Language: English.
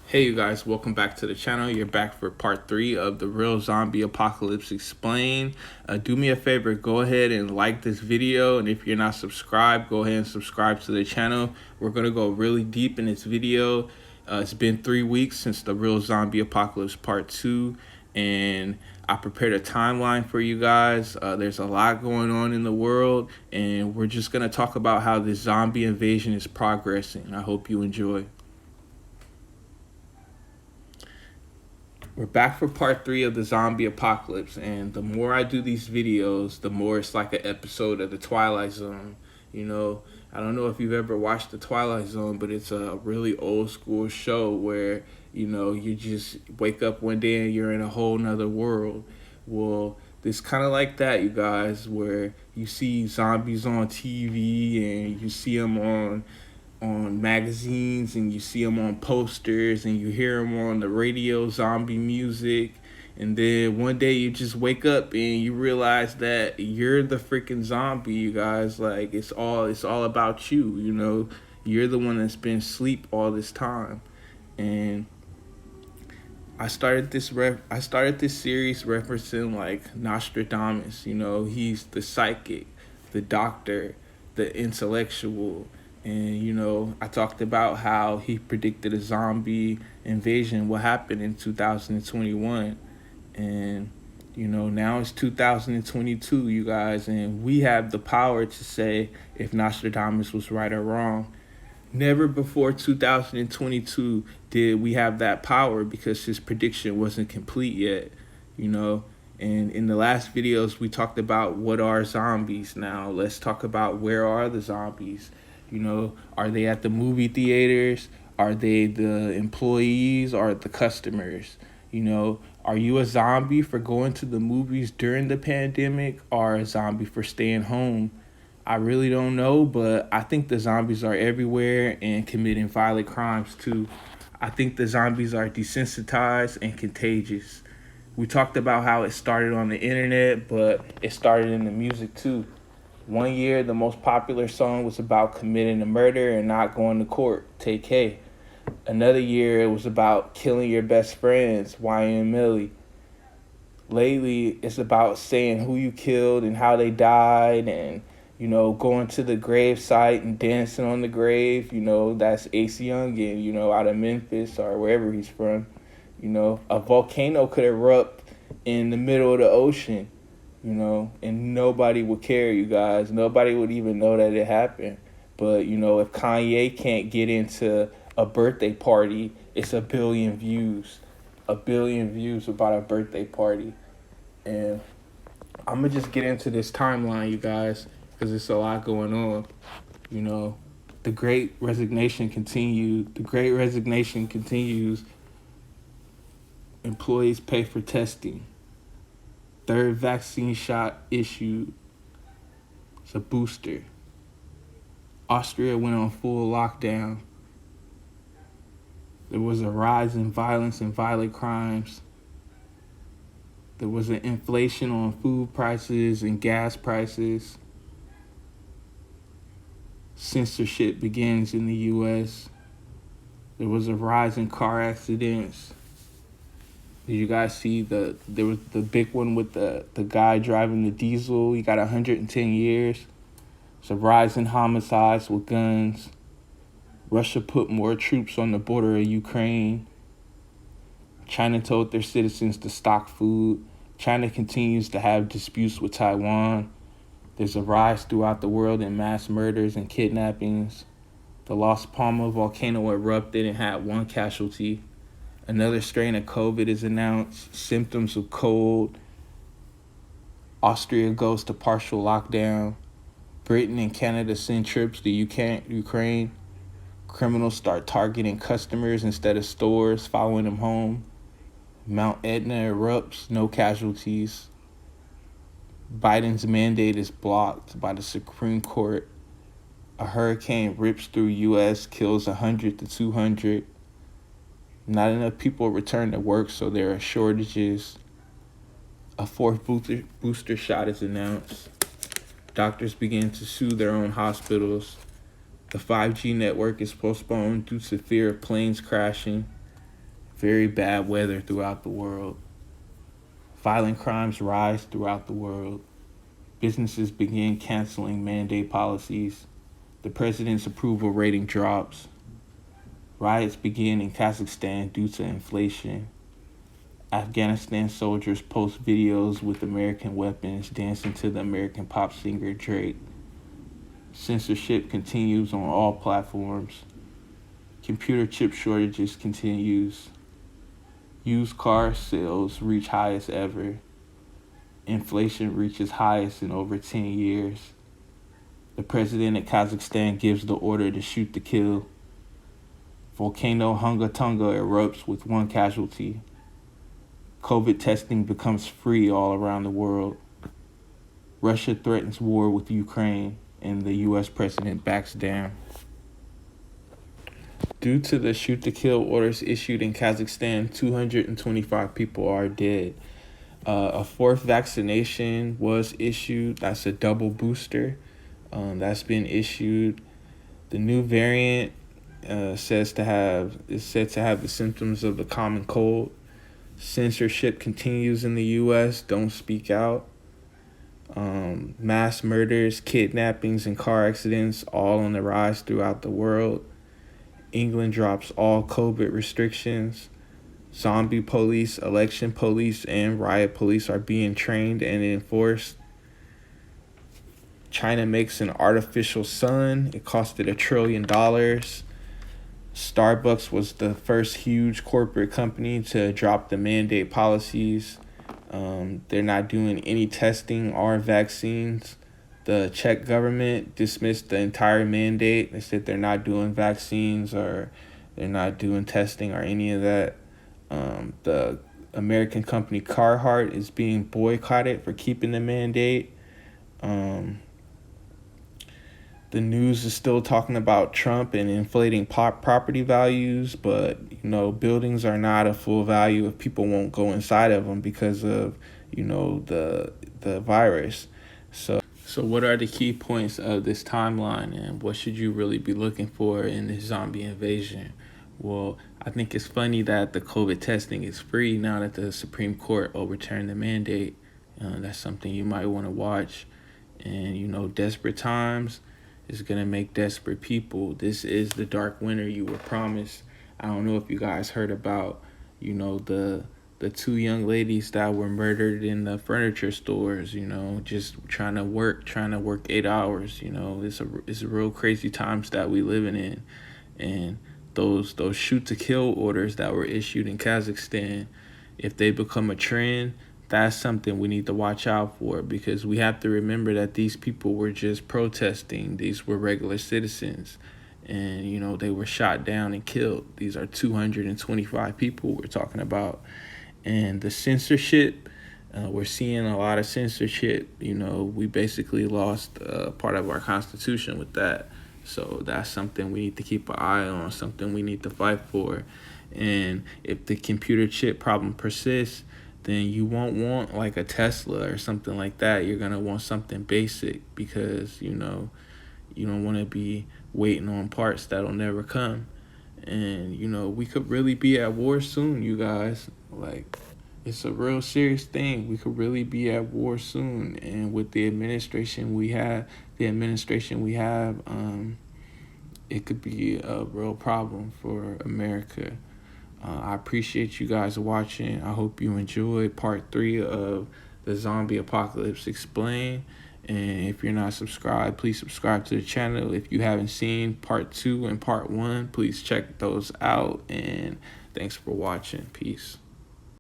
Hey you guys, welcome back to the channel. You're back for part 3 of the Real Zombie Apocalypse Explained. Do me a favor, go ahead and like this video, and if you're not subscribed, go ahead and subscribe to the channel. We're going to go really deep in this video. It's been 3 weeks since the Real Zombie Apocalypse Part 2, and I prepared a timeline for you guys. There's a lot going on in the world, and we're just going to talk about how this zombie invasion is progressing. I hope you enjoy. We're back for part 3 of the zombie apocalypse, and the more I do these videos, the more it's like an episode of the Twilight Zone. You know, I don't know if you've ever watched the Twilight Zone, but it's a really old school show where, you know, you just wake up one day and you're in a whole nother world. Well, it's kind of like that, you guys, where you see zombies on TV and you see them on magazines, and you see them on posters, and you hear them on the radio, zombie music, and then one day you just wake up and you realize that you're the freaking zombie, you guys. Like, it's all about you, you know. You're the one that's been asleep all this time. And I started this series referencing like Nostradamus. You know, he's the psychic, the doctor, the intellectual. And, you know, I talked about how he predicted a zombie invasion will happen in 2021. And, you know, now it's 2022, you guys, and we have the power to say if Nostradamus was right or wrong. Never before 2022 did we have that power, because his prediction wasn't complete yet, you know. And in the last videos, we talked about what are zombies. Now let's talk about where are the zombies. You know, are they at the movie theaters? Are they the employees or the customers? You know, are you a zombie for going to the movies during the pandemic, or a zombie for staying home? I really don't know, but I think the zombies are everywhere and committing violent crimes too. I think the zombies are desensitized and contagious. We talked about how it started on the internet, but it started in the music too. One year, the most popular song was about committing a murder and not going to court, Take K. Another year, it was about killing your best friends, YN Millie. Lately, it's about saying who you killed and how they died, and, you know, going to the grave site and dancing on the grave. You know, that's Ace Youngin, you know, out of Memphis or wherever he's from. You know, a volcano could erupt in the middle of the ocean, you know, and nobody would care, you guys. Nobody would even know that it happened. But, you know, if Kanye can't get into a birthday party, it's a billion views. A billion views about a birthday party. And I'm going to just get into this timeline, you guys, because there's a lot going on. You know, the Great Resignation continued. The Great Resignation continues. Employees pay for testing. Third vaccine shot issued. It's a booster. Austria went on full lockdown. There was a rise in violence and violent crimes. There was an inflation on food prices and gas prices. Censorship begins in the U.S. There was a rise in car accidents. Did you guys see there was the big one with the guy driving the diesel? He got 110 years. It's a rise in homicides with guns. Russia put more troops on the border of Ukraine. China told their citizens to stock food. China continues to have disputes with Taiwan. There's a rise throughout the world in mass murders and kidnappings. The Las Palmas volcano erupted and had 1 casualty. Another strain of COVID is announced. Symptoms of cold. Austria goes to partial lockdown. Britain and Canada send troops to Ukraine. Criminals start targeting customers instead of stores, following them home. Mount Etna erupts, no casualties. Biden's mandate is blocked by the Supreme Court. A hurricane rips through U.S., kills 100 to 200. Not enough people return to work, so there are shortages. A 4th booster shot is announced. Doctors begin to sue their own hospitals. The 5G network is postponed due to fear of planes crashing. Very bad weather throughout the world. Violent crimes rise throughout the world. Businesses begin canceling mandate policies. The president's approval rating drops. Riots begin in Kazakhstan due to inflation. Afghanistan soldiers post videos with American weapons dancing to the American pop singer Drake. Censorship continues on all platforms. Computer chip shortages continues. Used car sales reach highest ever. Inflation reaches highest in over 10 years. The president of Kazakhstan gives the order to shoot to kill. Volcano Hunga Tunga erupts with one casualty. COVID testing becomes free all around the world. Russia threatens war with Ukraine, and the U.S. president backs down. Due to the shoot-to-kill orders issued in Kazakhstan, 225 people are dead. A fourth vaccination was issued. That's a double booster. That's been issued. The new variant is said to have the symptoms of the common cold. Censorship continues in the U.S. Don't speak out. Mass murders, kidnappings, and car accidents all on the rise throughout the world. England drops all COVID restrictions. Zombie police, election police, and riot police are being trained and enforced. China makes an artificial sun. It costed $1 trillion. Starbucks was the first huge corporate company to drop the mandate policies. They're not doing any testing or vaccines. The Czech government dismissed the entire mandate. They said they're not doing vaccines or they're not doing testing or any of that. The American company Carhartt is being boycotted for keeping the mandate. The news is still talking about Trump and inflating property values, but buildings are not a full value if people won't go inside of them because of the virus. So what are the key points of this timeline, and what should you really be looking for in this zombie invasion? Well, I think it's funny that the COVID testing is free now that the Supreme Court overturned the mandate. That's something you might want to watch. And desperate times is going to make desperate people. This is the dark winter you were promised. I don't know if you guys heard about, the two young ladies that were murdered in the furniture stores, just trying to work 8 hours. It's a real crazy times that we living in. And those shoot to kill orders that were issued in Kazakhstan, if they become a trend, that's something we need to watch out for, because we have to remember that these people were just protesting. These were regular citizens, and they were shot down and killed. These are 225 people we're talking about. And the censorship, we're seeing a lot of censorship. We basically lost part of our Constitution with that. So that's something we need to keep an eye on, something we need to fight for. And if the computer chip problem persists, then you won't want like a Tesla or something like that. You're going to want something basic, because, you don't want to be waiting on parts that'll never come. And, we could really be at war soon, you guys. Like, it's a real serious thing. We could really be at war soon. And with the administration we have, it could be a real problem for America. I appreciate you guys watching. I hope you enjoyed part 3 of the Zombie Apocalypse Explained. And if you're not subscribed, please subscribe to the channel. If you haven't seen part 2 and part 1, please check those out. And thanks for watching. Peace.